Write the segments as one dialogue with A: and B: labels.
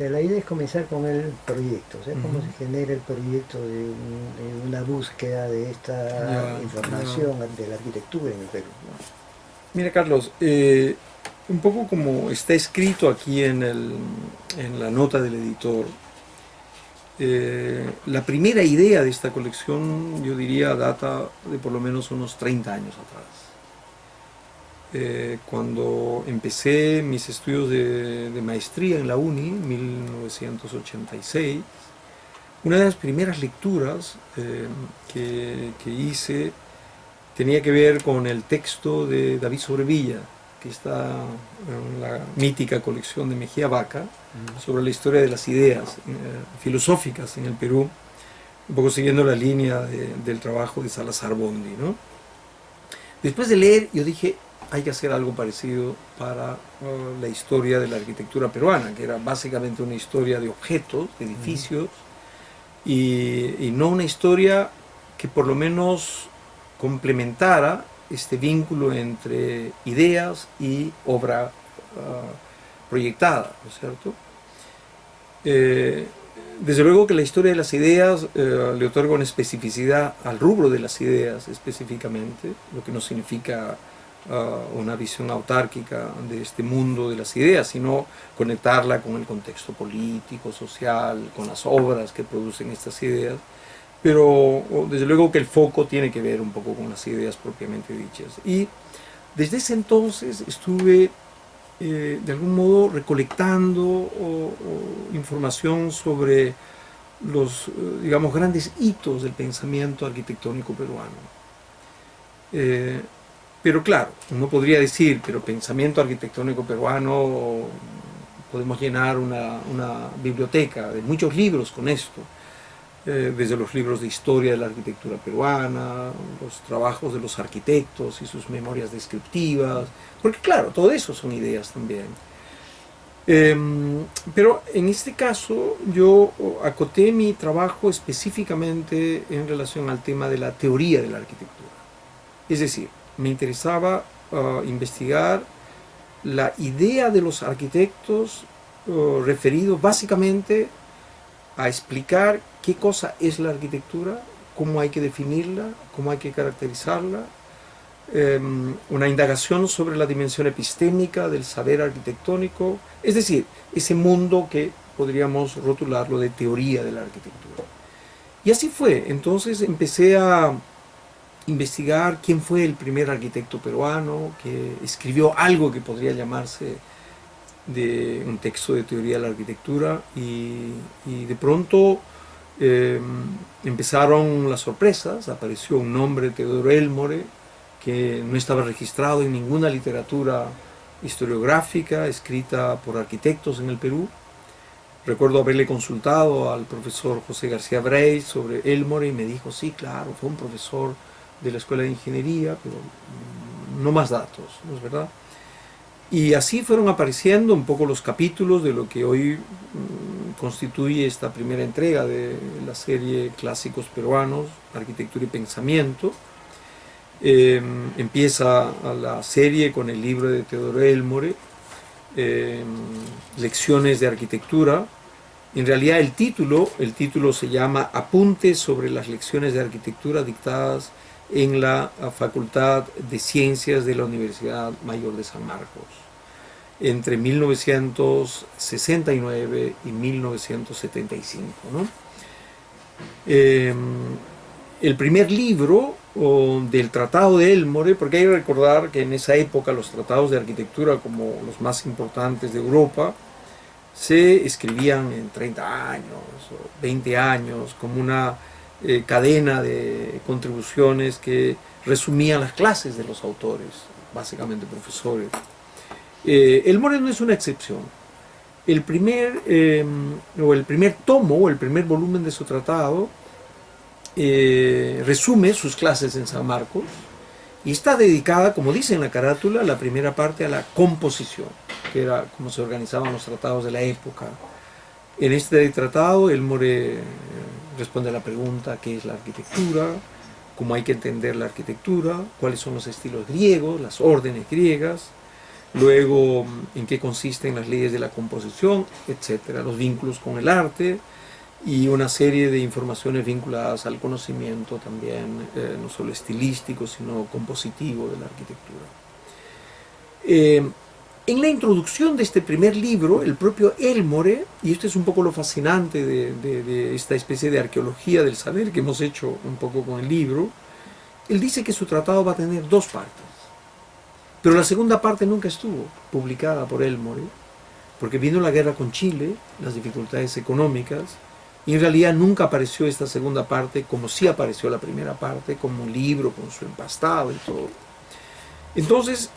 A: sea, la idea es comenzar con el proyecto, o sea, cómo se genera el proyecto de una búsqueda de esta
B: Ya, ya.
A: información de la arquitectura en el Perú, ¿no?
B: Mira, Carlos, un poco como está escrito aquí en la nota del editor, la primera idea de esta colección, yo diría, data de por lo menos unos 30 años atrás. Cuando empecé mis estudios de maestría en la UNI, en 1986, una de las primeras lecturas que hice tenía que ver con el texto de David Sobrevilla, que está en la mítica colección de Mejía Vaca, sobre la historia de las ideas filosóficas en el Perú, un poco siguiendo la línea del trabajo de Salazar Bondi, ¿no? Después de leer, yo dije, hay que hacer algo parecido para la historia de la arquitectura peruana, que era básicamente una historia de objetos, de edificios, y no una historia que por lo menos complementara este vínculo entre ideas y obra proyectada, ¿no es cierto? Desde luego que la historia de las ideas le otorga una especificidad al rubro de las ideas específicamente, lo que no significa una visión autárquica de este mundo de las ideas, sino conectarla con el contexto político, social, con las obras que producen estas ideas. Pero desde luego que el foco tiene que ver un poco con las ideas propiamente dichas. Y desde ese entonces estuve de algún modo recolectando información sobre los, digamos, grandes hitos del pensamiento arquitectónico peruano. Pero claro, uno podría decir, pero pensamiento arquitectónico peruano, podemos llenar una biblioteca de muchos libros con esto, desde los libros de historia de la arquitectura peruana, los trabajos de los arquitectos y sus memorias descriptivas, porque claro, todo eso son ideas también. Pero en este caso yo acoté mi trabajo específicamente en relación al tema de la teoría de la arquitectura. Es decir, me interesaba investigar la idea de los arquitectos referido básicamente a explicar qué cosa es la arquitectura, cómo hay que definirla, cómo hay que caracterizarla, una indagación sobre la dimensión epistémica del saber arquitectónico, es decir, ese mundo que podríamos rotularlo de teoría de la arquitectura. Y así fue, entonces empecé a investigar quién fue el primer arquitecto peruano que escribió algo que podría llamarse de un texto de teoría de la arquitectura y de pronto empezaron las sorpresas, apareció un nombre, Teodoro Elmore, que no estaba registrado en ninguna literatura historiográfica escrita por arquitectos en el Perú. Recuerdo haberle consultado al profesor José García Brey sobre Elmore y me dijo, sí, claro, fue un profesor de la Escuela de Ingeniería, pero no más datos, ¿no es verdad? Y así fueron apareciendo un poco los capítulos de lo que hoy constituye esta primera entrega de la serie Clásicos Peruanos, Arquitectura y Pensamiento. Empieza la serie con el libro de Teodoro Elmore, Lecciones de Arquitectura. En realidad el título se llama Apuntes sobre las lecciones de arquitectura dictadas en la Facultad de Ciencias de la Universidad Mayor de San Marcos entre 1969 y 1975, ¿no? El primer libro del Tratado de Elmore, porque hay que recordar que en esa época los tratados de arquitectura, como los más importantes de Europa, se escribían en 30 años o 20 años, como una cadena de contribuciones que resumían las clases de los autores, básicamente profesores. Elmore no es una excepción. El primer tomo o el primer volumen de su tratado resume sus clases en San Marcos y está dedicada, como dice en la carátula, la primera parte a la composición, que era como se organizaban los tratados de la época. En este tratado, Elmore responde a la pregunta ¿qué es la arquitectura? ¿Cómo hay que entender la arquitectura? ¿Cuáles son los estilos griegos, las órdenes griegas? luego en qué consisten las leyes de la composición, etcétera, los vínculos con el arte y una serie de informaciones vinculadas al conocimiento también, no solo estilístico, sino compositivo de la arquitectura. En la introducción de este primer libro, el propio Elmore, y esto es un poco lo fascinante de esta especie de arqueología del saber que hemos hecho un poco con el libro, él dice que su tratado va a tener dos partes. Pero la segunda parte nunca estuvo publicada por Elmore, porque vino la guerra con Chile, las dificultades económicas, y en realidad nunca apareció esta segunda parte como sí apareció la primera parte, como un libro con su empastado y todo. Entonces,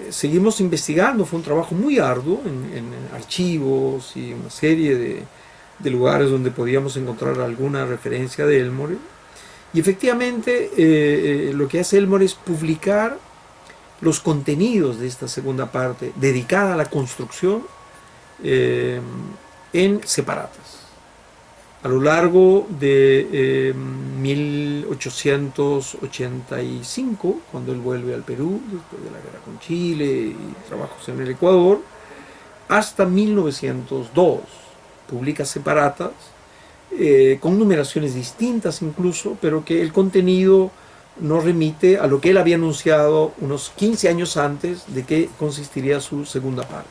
B: seguimos investigando, fue un trabajo muy arduo en archivos y una serie de lugares donde podíamos encontrar alguna referencia de Elmore. Y efectivamente, lo que hace Elmore es publicar los contenidos de esta segunda parte, dedicada a la construcción, en separatas. A lo largo de 1885, cuando él vuelve al Perú, después de la guerra con Chile y trabajos en el Ecuador, hasta 1902, publica separatas, con numeraciones distintas incluso, pero que el contenido nos remite a lo que él había anunciado unos 15 años antes de que consistiría su segunda parte.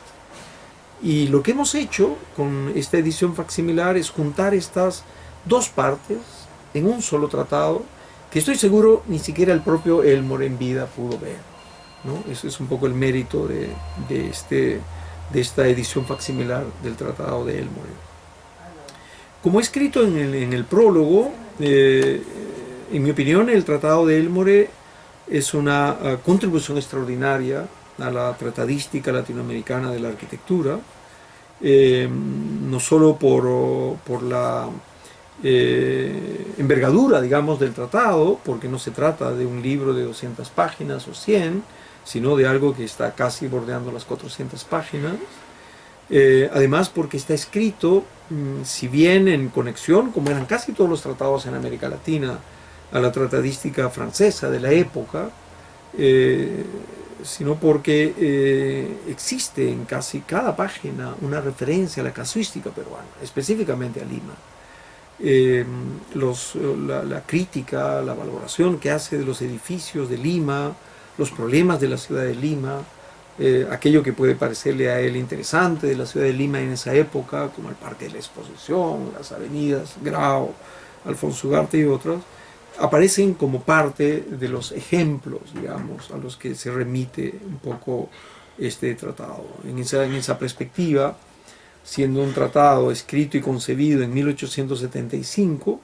B: Y lo que hemos hecho con esta edición facsimilar es juntar estas dos partes en un solo tratado, que estoy seguro ni siquiera el propio Elmore en vida pudo ver, ¿no? Ese es un poco el mérito de esta edición facsimilar del tratado de Elmore. Como he escrito en el prólogo, en mi opinión el tratado de Elmore es una contribución extraordinaria a la tratadística latinoamericana de la arquitectura, no solo por la envergadura, digamos, del tratado, porque no se trata de un libro de 200 páginas o 100, sino de algo que está casi bordeando las 400 páginas. Además porque está escrito, si bien en conexión, como eran casi todos los tratados en América Latina, a la tratadística francesa de la época, sino porque existe en casi cada página una referencia a la casuística peruana, específicamente a Lima. La crítica, la valoración que hace de los edificios de Lima, los problemas de la ciudad de Lima, aquello que puede parecerle a él interesante de la ciudad de Lima en esa época, como el Parque de la Exposición, las avenidas Grao, Alfonso Ugarte y otras, aparecen como parte de los ejemplos, digamos, a los que se remite un poco este tratado. En esa perspectiva, siendo un tratado escrito y concebido en 1875,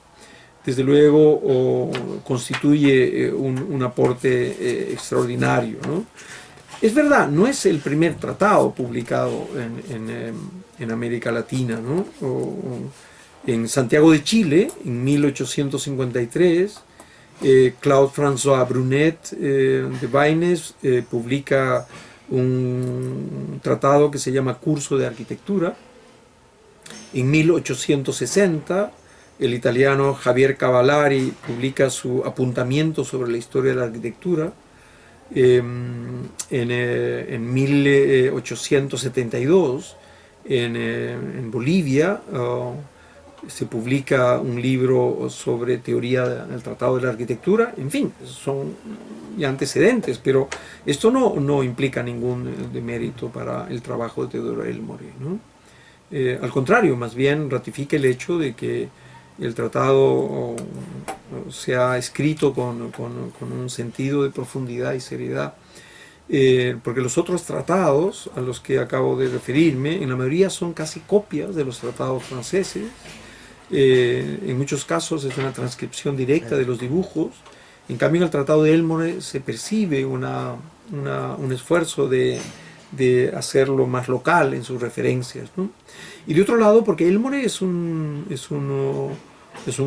B: desde luego constituye un aporte extraordinario, ¿no? Es verdad, no es el primer tratado publicado en América Latina, ¿no? En Santiago de Chile, en 1853, Claude-François Brunet de Baines publica un tratado que se llama Curso de Arquitectura. En 1860, el italiano Javier Cavallari publica su Apuntamiento sobre la historia de la arquitectura. En 1872, en Bolivia, se publica un libro sobre teoría del Tratado de la Arquitectura. En fin, son ya antecedentes, pero esto no implica ningún demérito para el trabajo de Teodoro Elmore, ¿no? Al contrario, más bien ratifica el hecho de que el tratado se ha escrito con un sentido de profundidad y seriedad, porque los otros tratados a los que acabo de referirme, en la mayoría son casi copias de los tratados franceses. En muchos casos es una transcripción directa de los dibujos. En cambio, en el tratado de Elmore se percibe un esfuerzo de hacerlo más local en sus referencias, ¿no? Y de otro lado, porque Elmore es un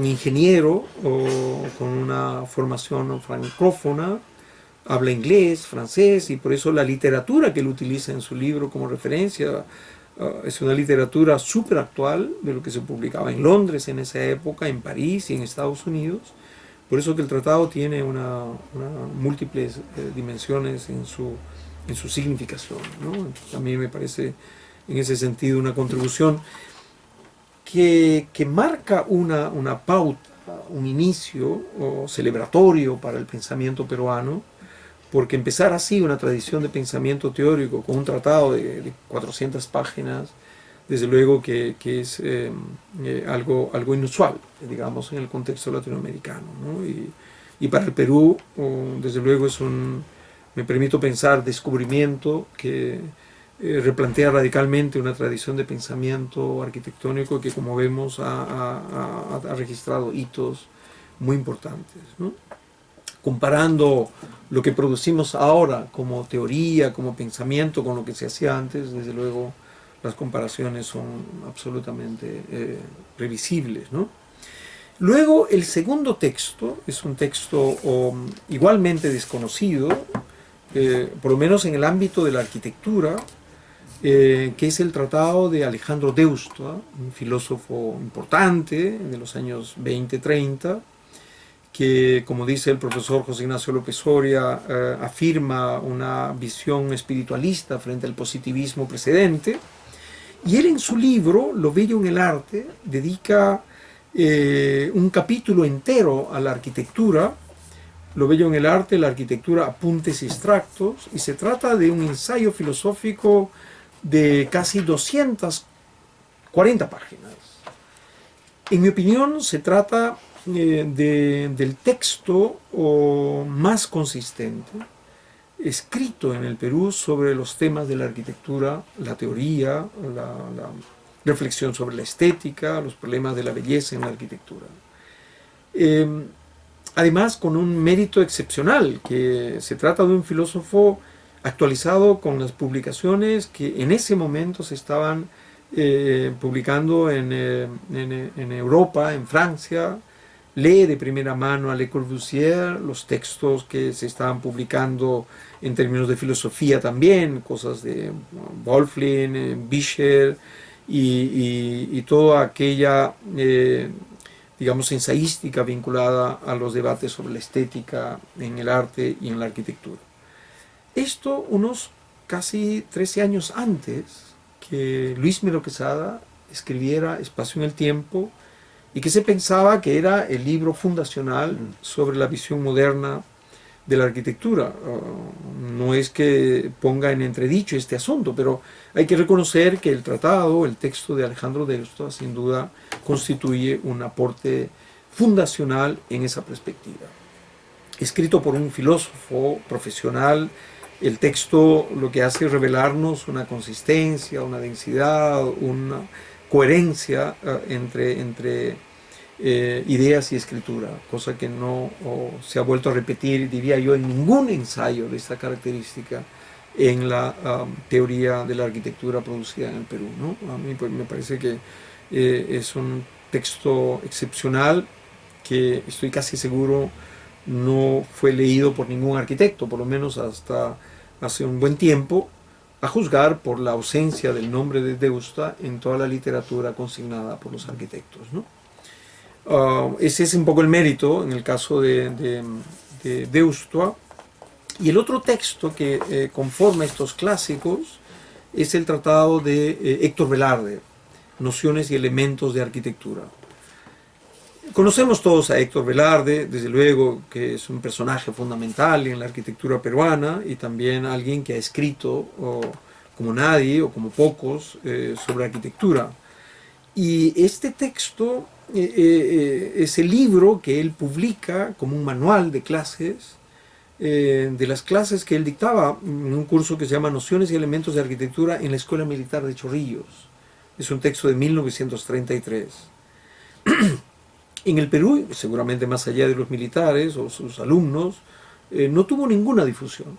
B: ingeniero con una formación francófona, habla inglés, francés, y por eso la literatura que él utiliza en su libro como referencia es una literatura súper actual de lo que se publicaba en Londres en esa época, en París y en Estados Unidos. Por eso que el tratado tiene múltiples dimensiones en su en su significación, ¿no? Entonces, a mí me parece en ese sentido una contribución que marca una pauta, un inicio celebratorio para el pensamiento peruano, porque empezar así una tradición de pensamiento teórico con un tratado de 400 páginas, desde luego que es algo inusual, digamos, en el contexto latinoamericano, ¿no? Y para el Perú, desde luego, es me permito pensar, descubrimiento que replantea radicalmente una tradición de pensamiento arquitectónico que, como vemos, ha registrado hitos muy importantes, ¿no? Comparando lo que producimos ahora como teoría, como pensamiento, con lo que se hacía antes, desde luego las comparaciones son absolutamente previsibles, ¿no? Luego, el segundo texto es un texto igualmente desconocido, por lo menos en el ámbito de la arquitectura, que es el tratado de Alejandro Deusto, un filósofo importante de los años 20-30, que, como dice el profesor José Ignacio López Soria, afirma una visión espiritualista frente al positivismo precedente. Y él, en su libro Lo bello en el arte, dedica un capítulo entero a la arquitectura. Lo bello en el arte, la arquitectura, apuntes y extractos, y se trata de un ensayo filosófico de casi 240 páginas. En mi opinión, se trata del texto más consistente escrito en el Perú sobre los temas de la arquitectura, la teoría, la reflexión sobre la estética, los problemas de la belleza en la arquitectura. Además, con un mérito excepcional, que se trata de un filósofo actualizado con las publicaciones que en ese momento se estaban publicando en Europa, en Francia. Lee de primera mano a Le Corbusier, los textos que se estaban publicando en términos de filosofía también, cosas de Wolflin, Bischer y toda aquella, digamos, ensayística vinculada a los debates sobre la estética en el arte y en la arquitectura. Esto unos casi 13 años antes que Luis Melo Quesada escribiera Espacio en el Tiempo, y que se pensaba que era el libro fundacional sobre la visión moderna de la arquitectura. No es que ponga en entredicho este asunto, pero hay que reconocer que el tratado, el texto de Alejandro Deusto, sin duda constituye un aporte fundacional en esa perspectiva. Escrito por un filósofo profesional, el texto lo que hace es revelarnos una consistencia, una densidad, una coherencia entre ideas y escritura, cosa que no se ha vuelto a repetir, diría yo, en ningún ensayo de esta característica en la teoría de la arquitectura producida en el Perú, ¿no? A mí pues, me parece que es un texto excepcional que estoy casi seguro no fue leído por ningún arquitecto, por lo menos hasta hace un buen tiempo, a juzgar por la ausencia del nombre de Deusto en toda la literatura consignada por los arquitectos, ¿no? Ese es un poco el mérito en el caso de Deusto. Y el otro texto que conforma estos clásicos es el tratado de Héctor Velarde, Nociones y elementos de arquitectura. Conocemos todos a Héctor Velarde, desde luego que es un personaje fundamental en la arquitectura peruana y también alguien que ha escrito como nadie o como pocos sobre arquitectura. Y este texto es el libro que él publica como un manual de clases, de las clases que él dictaba en un curso que se llama Nociones y elementos de arquitectura en la Escuela Militar de Chorrillos. Es un texto de 1933. En el Perú, seguramente más allá de los militares o sus alumnos, no tuvo ninguna difusión.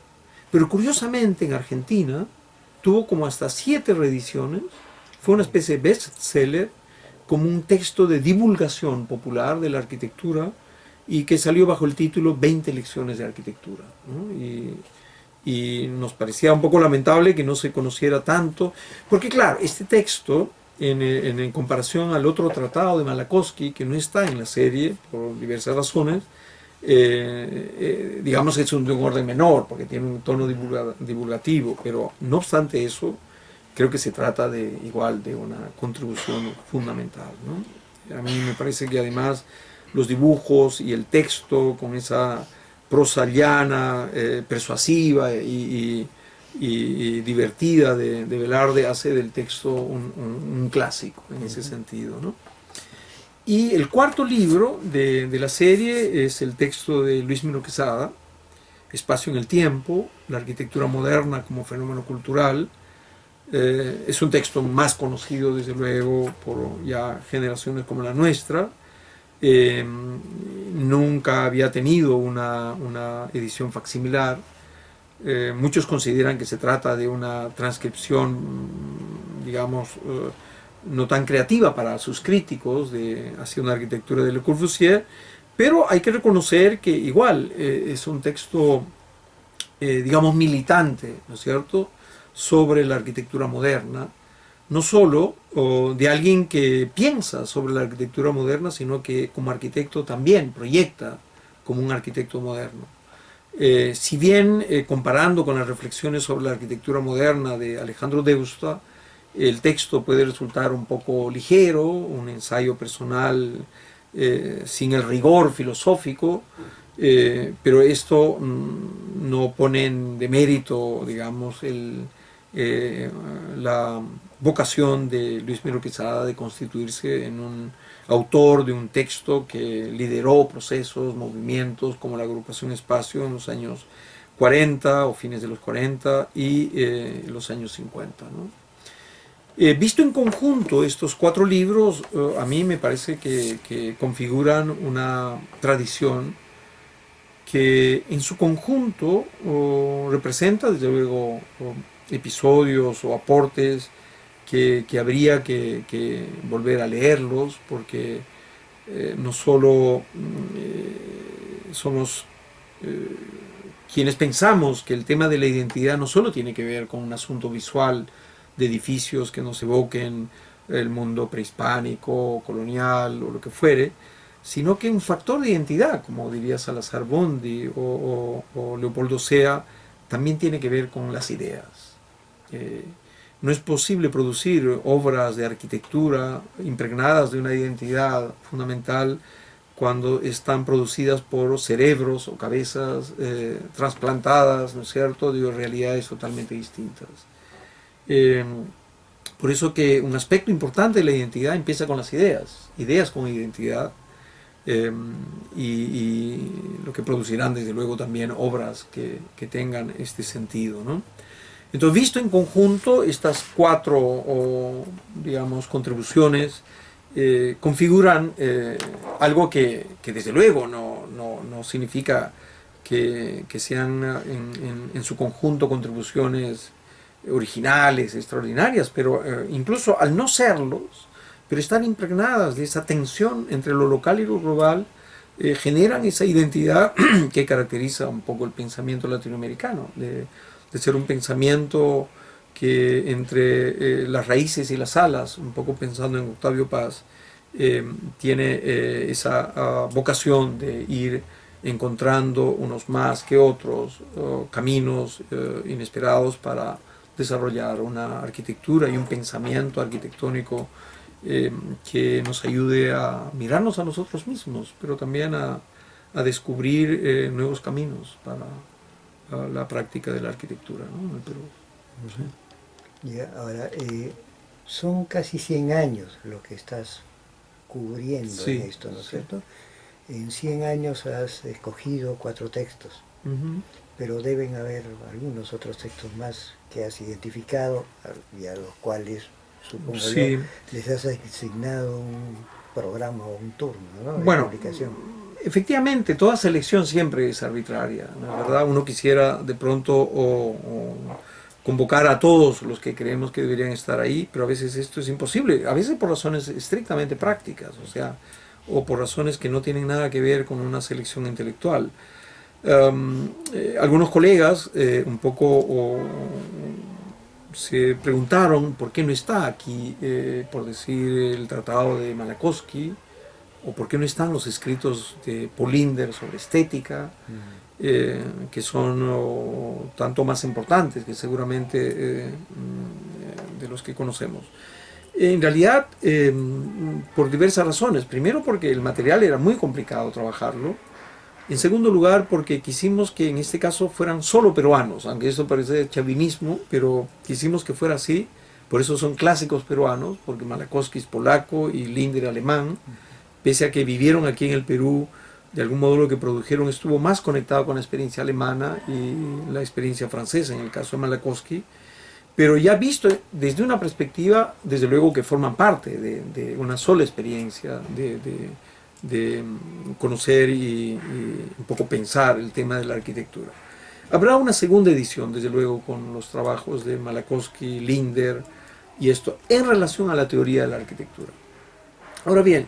B: Pero curiosamente en Argentina tuvo como hasta 7 reediciones, fue una especie de bestseller, como un texto de divulgación popular de la arquitectura y que salió bajo el título 20 lecciones de arquitectura, ¿no? Y nos parecía un poco lamentable que no se conociera tanto, porque claro, este texto, en comparación al otro tratado de Malakowski, que no está en la serie por diversas razones, digamos que es de un orden menor, porque tiene un tono divulgativo, pero no obstante eso, creo que se trata igual de una contribución fundamental, ¿no? A mí me parece que además los dibujos y el texto con esa prosa llana, persuasiva y divertida de Velarde hace del texto un clásico en ese sentido, ¿no? Y el cuarto libro de la serie es el texto de Luis Mino Quesada, Espacio en el Tiempo, la arquitectura moderna como fenómeno cultural. Es un texto más conocido, desde luego, por ya generaciones como la nuestra. Nunca había tenido una edición facsimilar. Muchos consideran que se trata de una transcripción, digamos, no tan creativa para sus críticos hacia una arquitectura de Le Corbusier, pero hay que reconocer que igual es un texto, digamos, militante, ¿no es cierto?, sobre la arquitectura moderna, no solo de alguien que piensa sobre la arquitectura moderna, sino que como arquitecto también proyecta como un arquitecto moderno. Si bien comparando con las reflexiones sobre la arquitectura moderna de Alejandro Deusta, el texto puede resultar un poco ligero, un ensayo personal sin el rigor filosófico, pero esto no pone en demérito, digamos, la vocación de Luis Mino Quesada de constituirse en un autor de un texto que lideró procesos, movimientos como la agrupación Espacio en los años 40 o fines de los 40 y los años 50, ¿no? Visto en conjunto, estos cuatro libros a mí me parece que configuran una tradición que en su conjunto representa desde luego episodios o aportes que habría que volver a leerlos, porque no solo somos quienes pensamos que el tema de la identidad no solo tiene que ver con un asunto visual de edificios que nos evoquen el mundo prehispánico, colonial o lo que fuere, sino que un factor de identidad, como diría Salazar Bondi o Leopoldo Sea, también tiene que ver con las ideas. No es posible producir obras de arquitectura impregnadas de una identidad fundamental cuando están producidas por cerebros o cabezas trasplantadas, ¿no es cierto?, de realidades totalmente distintas. Por eso que un aspecto importante de la identidad empieza con las ideas, ideas con identidad, y lo que producirán desde luego también obras que tengan este sentido, ¿no? Entonces, visto en conjunto, estas cuatro, digamos, contribuciones configuran algo que desde luego no significa que sean en su conjunto contribuciones originales, extraordinarias, pero incluso al no serlos, pero están impregnadas de esa tensión entre lo local y lo global, generan esa identidad que caracteriza un poco el pensamiento latinoamericano, de ser un pensamiento que entre las raíces y las alas, un poco pensando en Octavio Paz, tiene esa vocación de ir encontrando unos más que otros caminos inesperados para desarrollar una arquitectura y un pensamiento arquitectónico que nos ayude a mirarnos a nosotros mismos, pero también a descubrir nuevos caminos para la práctica de la arquitectura, ¿no?, en el Perú.
A: Sí. Ya, ahora, son casi 100 años lo que estás cubriendo
B: Sí,
A: en esto, ¿no es
B: sí.
A: cierto? En 100 años has escogido 4 textos, pero deben haber algunos otros textos más que has identificado y a los cuales, supongo
B: Sí.
A: yo, les has asignado un programa o un turno, ¿no?, de
B: Bueno,
A: publicación.
B: efectivamente, toda selección siempre es arbitraria, ¿no? ¿Verdad? Uno quisiera de pronto convocar a todos los que creemos que deberían estar ahí, pero a veces esto es imposible, a veces por razones estrictamente prácticas, o sea, o por razones que no tienen nada que ver con una selección intelectual. Algunos colegas un poco se preguntaron por qué no está aquí, por decir, el tratado de Malakowski, ¿O por qué no están los escritos de Paul Linder sobre estética, que son tanto más importantes que seguramente de los que conocemos? En realidad, por diversas razones. Primero, porque el material era muy complicado trabajarlo. En segundo lugar, porque quisimos que en este caso fueran solo peruanos, aunque eso parece chauvinismo, pero quisimos que fuera así. Por eso son clásicos peruanos, porque Małakowski es polaco y Linder alemán. Pese a que vivieron aquí en el Perú, de algún modo lo que produjeron estuvo más conectado con la experiencia alemana y la experiencia francesa, en el caso de Małakowski. Pero ya visto desde una perspectiva, desde luego que forman parte de una sola experiencia, de conocer y un poco pensar el tema de la arquitectura. Habrá una segunda edición, desde luego, con los trabajos de Małakowski, Linder, y esto en relación a la teoría de la arquitectura. Ahora bien,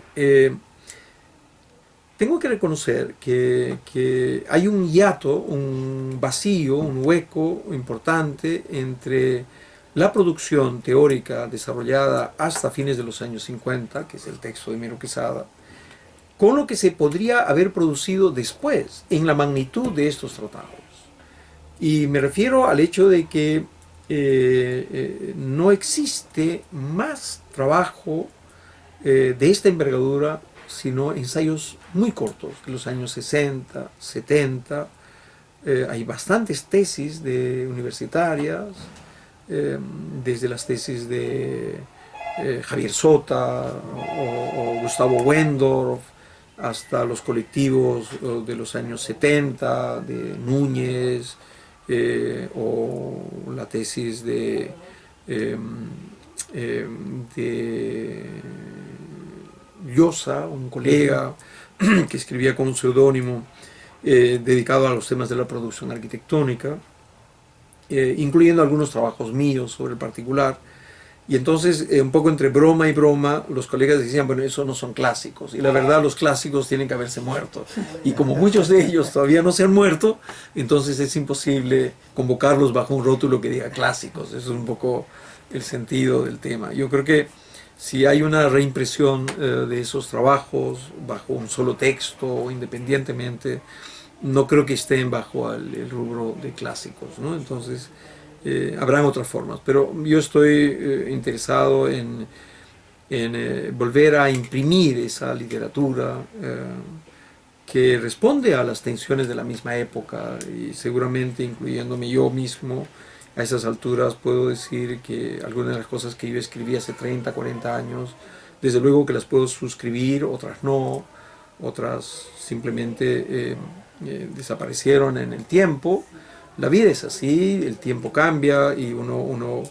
B: tengo que reconocer que hay un hiato, un vacío, un hueco importante entre la producción teórica desarrollada hasta fines de los años 50, que es el texto de Miro Quesada, con lo que se podría haber producido después en la magnitud de estos tratados. Y me refiero al hecho de que no existe más trabajo de esta envergadura, sino ensayos muy cortos, de los años 60, 70. Hay bastantes tesis universitarias, desde las tesis de Javier Sota o Gustavo Wendorf, hasta los colectivos de los años 70, de Núñez, o la tesis de Llosa, un colega que escribía con un seudónimo dedicado a los temas de la producción arquitectónica, incluyendo algunos trabajos míos sobre el particular. Y entonces, un poco entre broma y broma, los colegas decían, bueno, eso no son clásicos. Y la verdad, los clásicos tienen que haberse muerto. Y como muchos de ellos todavía no se han muerto, entonces es imposible convocarlos bajo un rótulo que diga clásicos. Eso es un poco el sentido del tema. Yo creo que si hay una reimpresión de esos trabajos bajo un solo texto, independientemente, no creo que estén bajo el rubro de clásicos, ¿no? Entonces, habrán otras formas, pero yo estoy interesado en volver a imprimir esa literatura que responde a las tensiones de la misma época, y seguramente incluyéndome yo mismo a esas alturas puedo decir que algunas de las cosas que yo escribí hace 30, 40 años, desde luego que las puedo suscribir, otras no, otras simplemente desaparecieron en el tiempo. La vida es así, el tiempo cambia y uno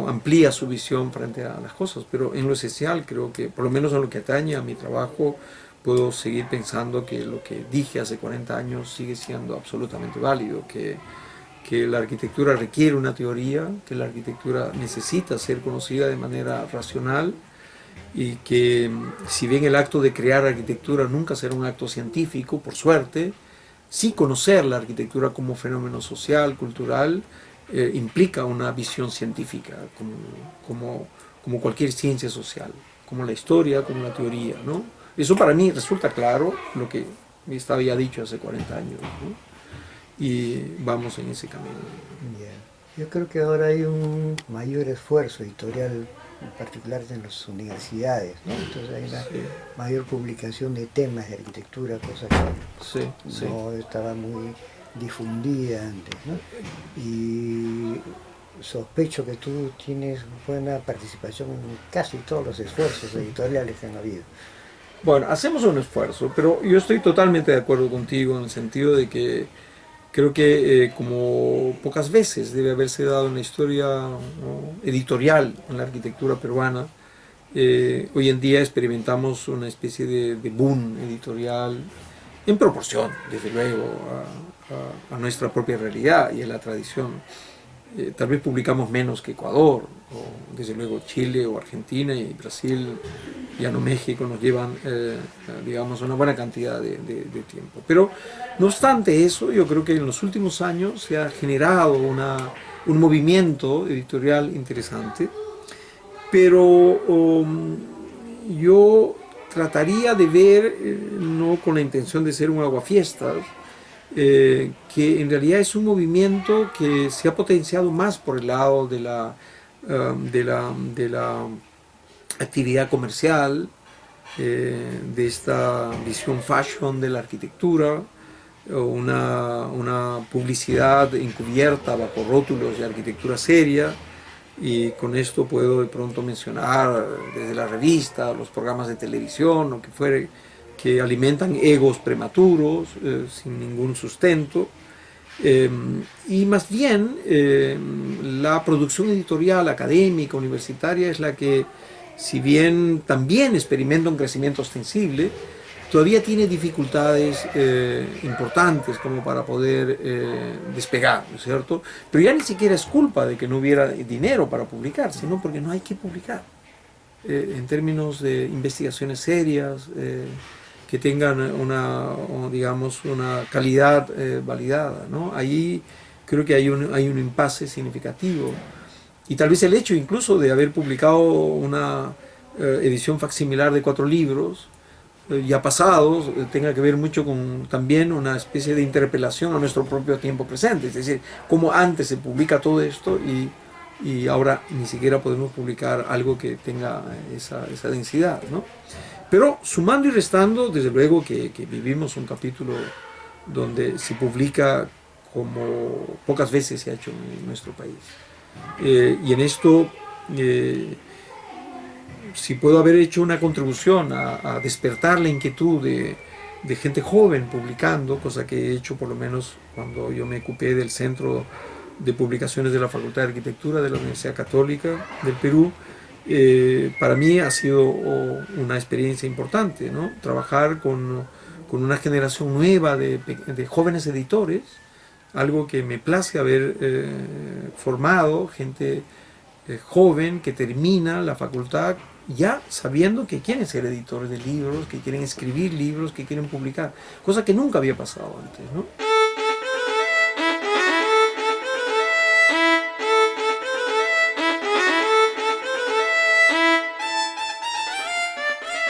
B: amplía su visión frente a las cosas, pero en lo esencial creo que, por lo menos en lo que atañe a mi trabajo, puedo seguir pensando que lo que dije hace 40 años sigue siendo absolutamente válido, que la arquitectura requiere una teoría, que la arquitectura necesita ser conocida de manera racional, y que si bien el acto de crear arquitectura nunca será un acto científico, por suerte, sí conocer la arquitectura como fenómeno social, cultural, implica una visión científica, como cualquier ciencia social, como la historia, como la teoría, ¿no? Eso para mí resulta claro, lo que me estaba ya dicho hace 40 años, ¿no? Y vamos en ese camino.
A: Yeah. Yo creo que ahora hay un mayor esfuerzo editorial, en particular en las universidades, ¿no? Entonces hay una mayor publicación de temas de arquitectura, cosa que no estaba muy difundida antes, ¿no? Y sospecho que tú tienes buena participación en casi todos los esfuerzos editoriales que han habido.
B: Bueno, hacemos un esfuerzo, pero yo estoy totalmente de acuerdo contigo en el sentido de que creo que como pocas veces debe haberse dado en la historia, ¿no?, editorial en la arquitectura peruana. Hoy en día experimentamos una especie de boom editorial en proporción, desde luego, a nuestra propia realidad y a la tradición. Tal vez publicamos menos que Ecuador, o desde luego Chile o Argentina, y Brasil, ya no México, nos llevan, digamos, una buena cantidad de tiempo. Pero no obstante eso, yo creo que en los últimos años se ha generado un movimiento editorial interesante, pero yo trataría de ver, no con la intención de ser un aguafiestas, que en realidad es un movimiento que se ha potenciado más por el lado de la actividad comercial, de esta visión fashion de la arquitectura, una publicidad encubierta bajo rótulos de arquitectura seria, y con esto puedo de pronto mencionar desde la revista, los programas de televisión, o que fuere, que alimentan egos prematuros, sin ningún sustento. Y más bien la producción editorial académica, universitaria, es la que, si bien también experimenta un crecimiento ostensible, todavía tiene dificultades importantes como para poder despegar, ¿no es cierto? Pero ya ni siquiera es culpa de que no hubiera dinero para publicar, sino porque no hay que publicar. En términos de investigaciones serias, que tengan digamos, una calidad validada, ¿no? Ahí creo que hay un impasse significativo. Y tal vez el hecho incluso de haber publicado una edición facsimilar de 4 libros, ya pasados, tenga que ver mucho con también una especie de interpelación a nuestro propio tiempo presente. Es decir, como antes se publica todo esto y ahora ni siquiera podemos publicar algo que tenga esa densidad, ¿no? Pero sumando y restando, desde luego que vivimos un capítulo donde se publica como pocas veces se ha hecho en nuestro país. Y en esto, si puedo haber hecho una contribución a despertar la inquietud de gente joven publicando, cosa que he hecho por lo menos cuando yo me ocupé del Centro de Publicaciones de la Facultad de Arquitectura de la Universidad Católica del Perú, para mí ha sido una experiencia importante, ¿no? Trabajar con una generación nueva de jóvenes editores, algo que me place haber formado, gente joven que termina la facultad ya sabiendo que quieren ser editores de libros, que quieren escribir libros, que quieren publicar, cosa que nunca había pasado antes, ¿no?